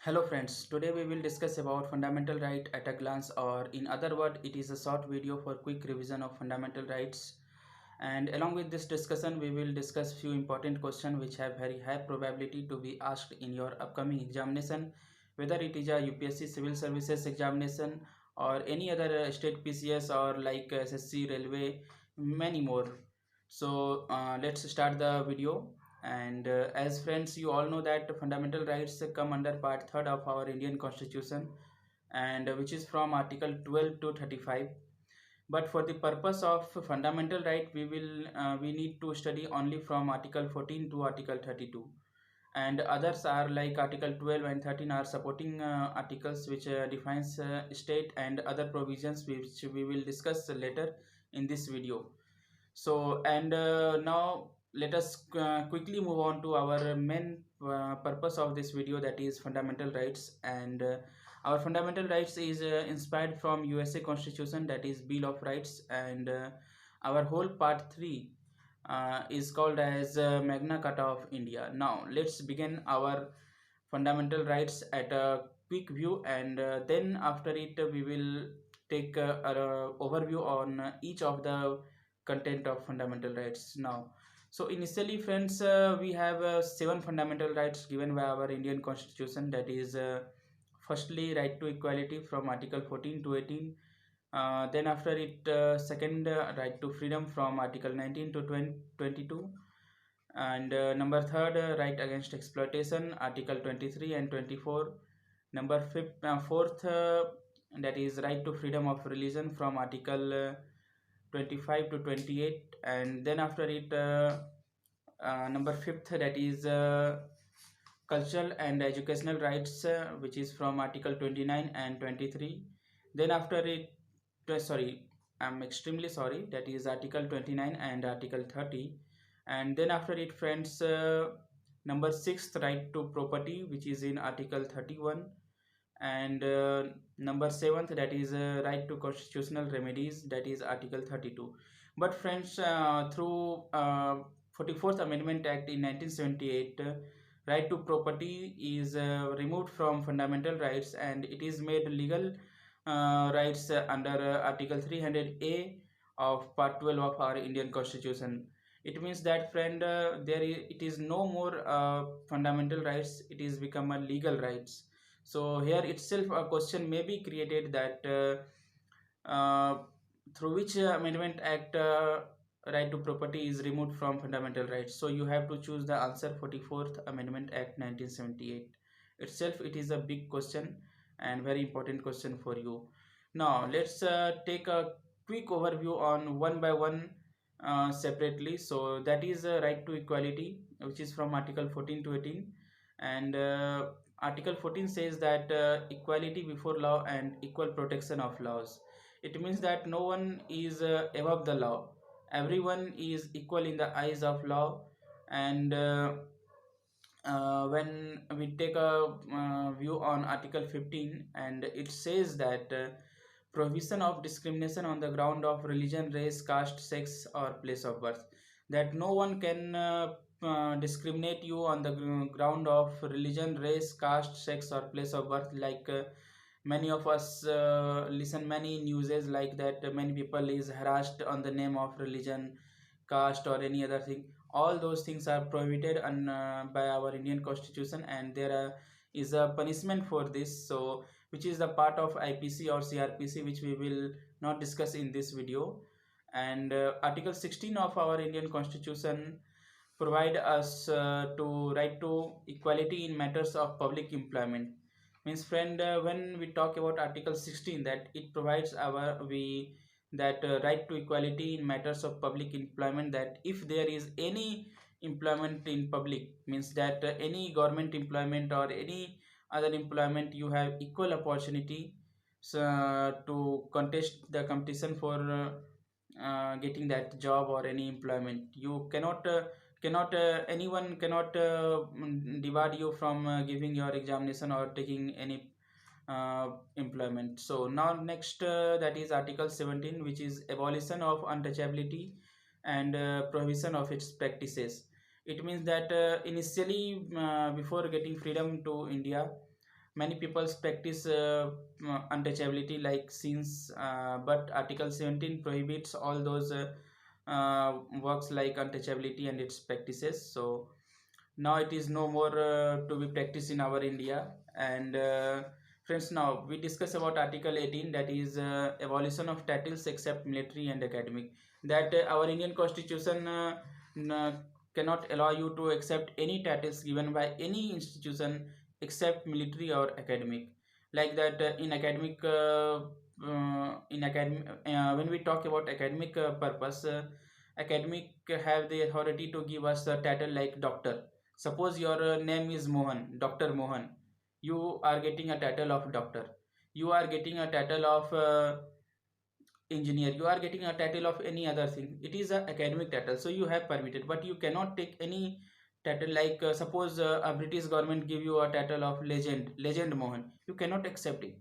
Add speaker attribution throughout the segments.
Speaker 1: Hello friends, today we will discuss about fundamental right at a glance, or in other words it is a short video for quick revision of fundamental rights. And along with this discussion we will discuss few important questions which have very high probability to be asked in your upcoming examination, whether it is a UPSC civil services examination or any other state PCS or like SSC railway, many more. So let's start the video. And as friends, you all know that fundamental rights come under part 3rd of our Indian Constitution, and which is from Article 12 to 35. But for the purpose of fundamental right, we need to study only from Article 14 to Article 32, and others are like Article 12 and 13 are supporting articles which defines state and other provisions which we will discuss later in this video. Now let us quickly move on to our main purpose of this video, that is fundamental rights. And our fundamental rights is inspired from USA Constitution, that is Bill of Rights. And our whole part 3 is called as Magna Carta of India. Now let's begin our fundamental rights at a quick view, and then after it we will take a overview on each of the content of fundamental rights. Now, so initially friends, we have 7 fundamental rights given by our Indian Constitution, that is firstly right to equality from Article 14 to 18. Then after it, second, right to freedom from Article 19 to 22. And number third, right against exploitation, Article 23 and 24. Number fourth, that is right to freedom of religion from Article 25 to 28. And then after it, number fifth, that is cultural and educational rights, which is from Article 29 and 23. Then after it, sorry, I'm extremely sorry, that is Article 29 and Article 30. And then after it friends, number 6th, right to property, which is in Article 31. And number 7th, that is right to constitutional remedies, that is Article 32. But friends, through 44th Amendment Act in 1978, right to property is removed from fundamental rights, and it is made legal rights under Article 300A of Part 12 of our Indian Constitution. It means that friend, it is no more fundamental rights, it is become a legal rights. So here itself a question may be created that through which Amendment Act right to property is removed from fundamental rights. So you have to choose the answer, 44th Amendment Act 1978. Itself it is a big question and very important question for you. Now let's take a quick overview on one by one separately. So that is right to equality, which is from Article 14 to 18. And Article 14 says that equality before law and equal protection of laws. It means that no one is above the law. Everyone is equal in the eyes of law. And when we take a view on Article 15, and it says that prohibition of discrimination on the ground of religion, race, caste, sex, or place of birth. That no one can discriminate you on the ground of religion, race, caste, sex, or place of birth. Like many of us listen many newses like that. Many people is harassed on the name of religion, caste, or any other thing. All those things are prohibited by our Indian Constitution, and there is a punishment for this. So which is the part of IPC or CRPC, which we will not discuss in this video. And Article 16 of our Indian Constitution provide us to right to equality in matters of public employment. Means friend, when we talk about Article 16, that it provides our we that right to equality in matters of public employment, that if there is any employment in public, means that any government employment or any other employment, you have equal opportunity to contest the competition for getting that job or any employment. You cannot anyone cannot divide you from giving your examination or taking any employment. So now next, that is Article 17, which is abolition of untouchability and prohibition of its practices. It means that initially, before getting freedom to India, many people practice untouchability like sins, but Article 17 prohibits all those works like untouchability and its practices. So now it is no more to be practiced in our India. And friends, now we discuss about Article 18, that is abolition of titles except military and academic. That our Indian constitution cannot allow you to accept any titles given by any institution except military or academic. Like that in academic when we talk about academic purpose, academic have the authority to give us a title like doctor. Suppose your name is Mohan, Dr. Mohan. You are getting a title of doctor. You are getting a title of engineer. You are getting a title of any other thing. It is a academic title, so you have permitted. But you cannot take any title like suppose a British government give you a title of Legend Mohan. You cannot accept it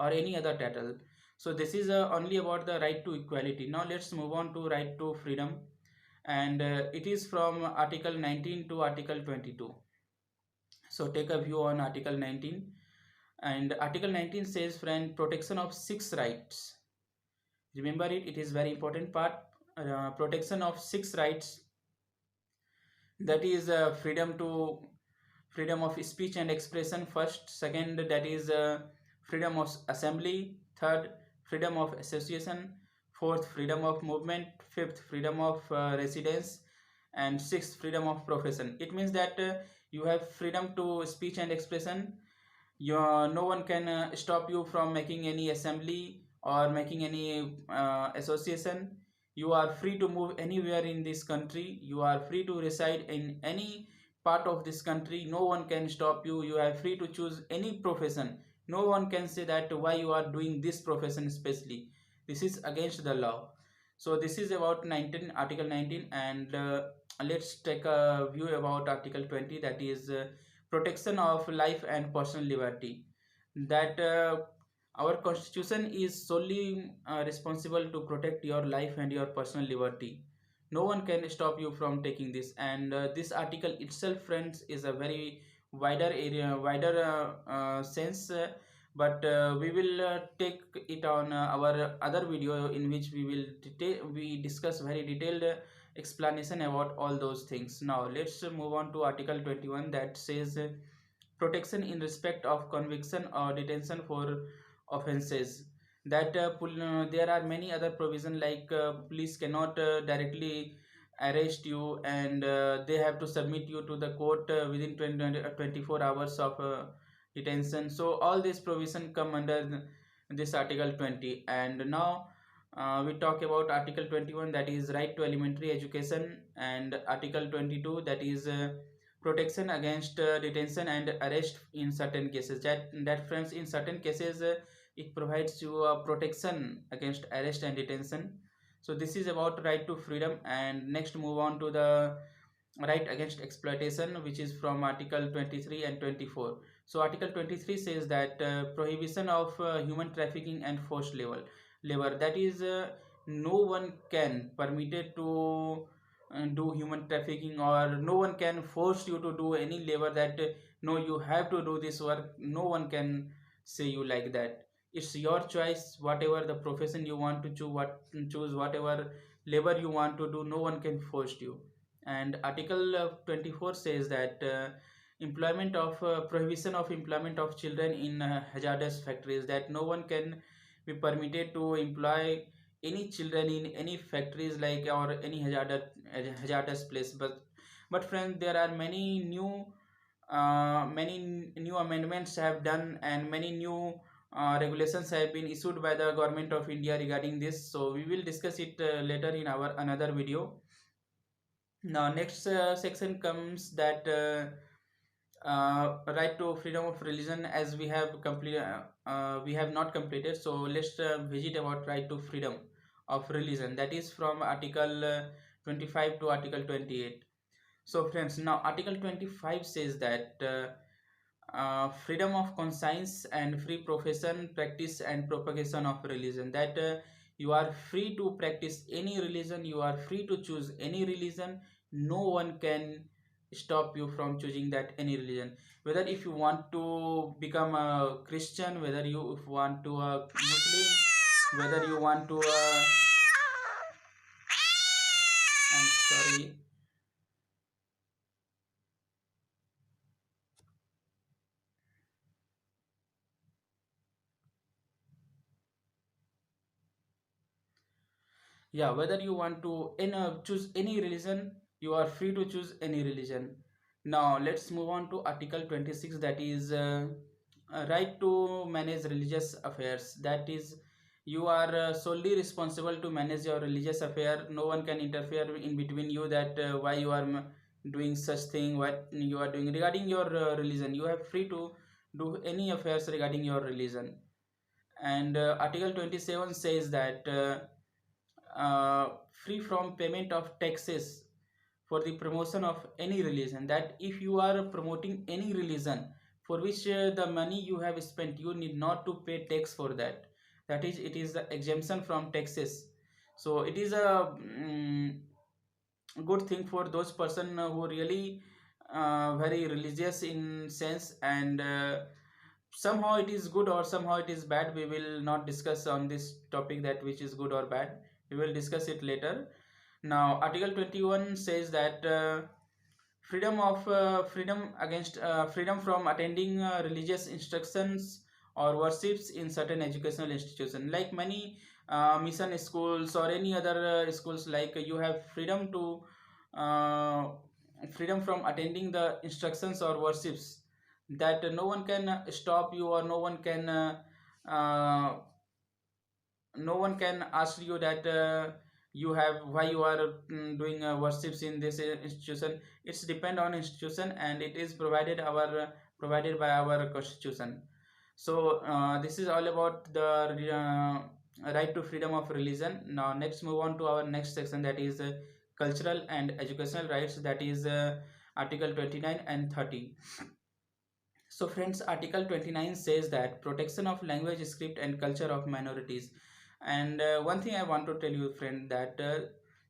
Speaker 1: or any other title. So this is only about the right to equality. Now let's move on to right to freedom, and it is from Article 19 to Article 22. So take a view on Article 19. And Article 19 says, friend, protection of six rights. Remember it, it is very important part. Protection of six rights, that is freedom of speech and expression first. Second, that is freedom of assembly. Third, freedom of association. Fourth, freedom of movement. Fifth, freedom of residence. And sixth, freedom of profession. It means that you have freedom to speech and expression. No one can stop you from making any assembly or making any association. You are free to move anywhere in this country. You are free to reside in any part of this country. No one can stop you. You are free to choose any profession. No one can say that why you are doing this profession especially. This is against the law. So this is about 19, Article 19. And let's take a view about Article 20, that is protection of life and personal liberty. That our constitution is solely responsible to protect your life and your personal liberty. No one can stop you from taking this. And this article itself, friends, is a very wider area, wider sense, but we will take it on our other video, in which we discuss very detailed explanation about all those things. Now let's move on to Article 21, that says protection in respect of conviction or detention for offenses. That there are many other provisions like police cannot directly arrest you, and they have to submit you to the court within 24 hours of detention. So all these provisions come under this Article 20. And now we talk about Article 21, that is right to elementary education, and Article 22, that is protection against detention and arrest in certain cases. That friends, in certain cases it provides you a protection against arrest and detention. So this is about right to freedom. And next move on to the right against exploitation, which is from Article 23 and 24. So Article 23 says that prohibition of human trafficking and forced labor. That is no one can permitted to do human trafficking, or no one can force you to do any labor, that no, you have to do this work. No one can say you like that. It's your choice, whatever the profession you want to choose whatever labor you want to do. No one can force you. And Article 24 says that employment of prohibition of employment of children in hazardous factories, that no one can be permitted to employ any children in any factories like, or any hazardous place. But friends, there are many new amendments have done, and many new regulations have been issued by the government of India regarding this. So we will discuss it later in our another video. Now next section comes that right to freedom of religion, as we have not completed. So let's visit about right to freedom of religion, that is from Article 25 to Article 28. So friends, now Article 25 says that freedom of conscience and free profession, practice and propagation of religion. That you are free to practice any religion, you are free to choose any religion. No one can stop you from choosing that any religion. Whether if you want to become a Christian, whether you if want to a Muslim, whether you want to I'm sorry. Yeah, whether you want to choose any religion, you are free to choose any religion. Now let's move on to article 26, that is right to manage religious affairs. That is, you are solely responsible to manage your religious affair. No one can interfere in between you, that why you are doing such thing, what you are doing regarding your religion. You have free to do any affairs regarding your religion. And article 27 says that free from payment of taxes for the promotion of any religion. That if you are promoting any religion for which the money you have spent, you need not to pay tax for that. That is, it is the exemption from taxes. So it is a good thing for those person who really very religious in sense. And somehow it is good or somehow it is bad. We will not discuss on this topic that which is good or bad. We will discuss it later. Now article 21 says that freedom from attending religious instructions or worships in certain educational institution, like many mission schools or any other schools. Like you have uh, freedom from attending the instructions or worships, that no one can stop you, or uh, no one can ask you that you have why you are doing worships in this institution. It's depend on institution, and it is provided by our constitution. So this is all about the right to freedom of religion. Now next move on to our next section, that is cultural and educational rights. That is article 29 and 30. So friends, article 29 says that protection of language, script and culture of minorities. And one thing I want to tell you friend, that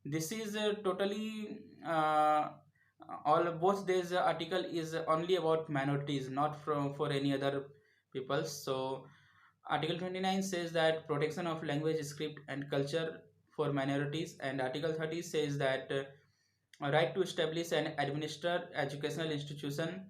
Speaker 1: this is totally all both this article is only about minorities, not from for any other people. So article 29 says that protection of language, script and culture for minorities, and article 30 says that right to establish and administer educational institution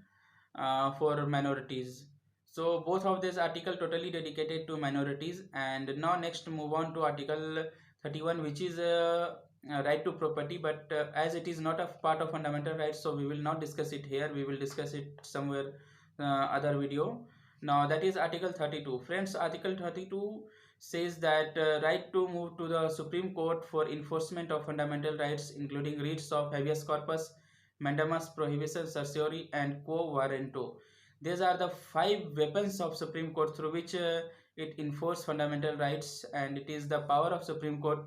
Speaker 1: for minorities. So both of this article totally dedicated to minorities. And now next move on to article 31, which is right to property. But as it is not a part of fundamental rights, so we will not discuss it here. We will discuss it somewhere other video. Now that is article 32. Friends, article 32 says that right to move to the Supreme Court for enforcement of fundamental rights, including writs of habeas corpus, mandamus, prohibition, certiorari, and quo warranto. These are the five weapons of Supreme Court through which it enforces fundamental rights, and it is the power of Supreme Court.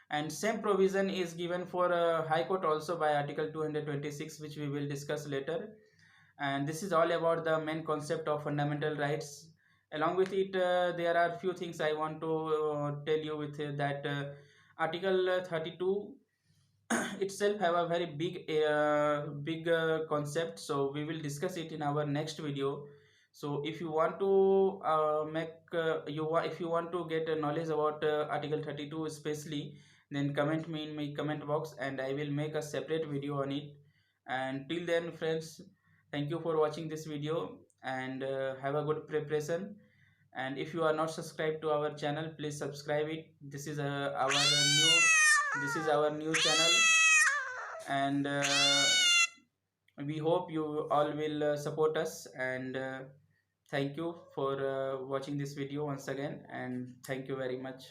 Speaker 1: And same provision is given for High Court also by Article 226, which we will discuss later. And this is all about the main concept of fundamental rights. Along with it, there are few things I want to tell you with that Article 32 itself have a very big concept, so we will discuss it in our next video. So if you want to if you want to get a knowledge about article 32 especially, then comment me in my comment box and I will make a separate video on it. And till then friends, thank you for watching this video, and have a good preparation. And if you are not subscribed to our channel, please subscribe it. This is our new channel. And we hope you all will support us. And thank you for watching this video once again, and thank you very much.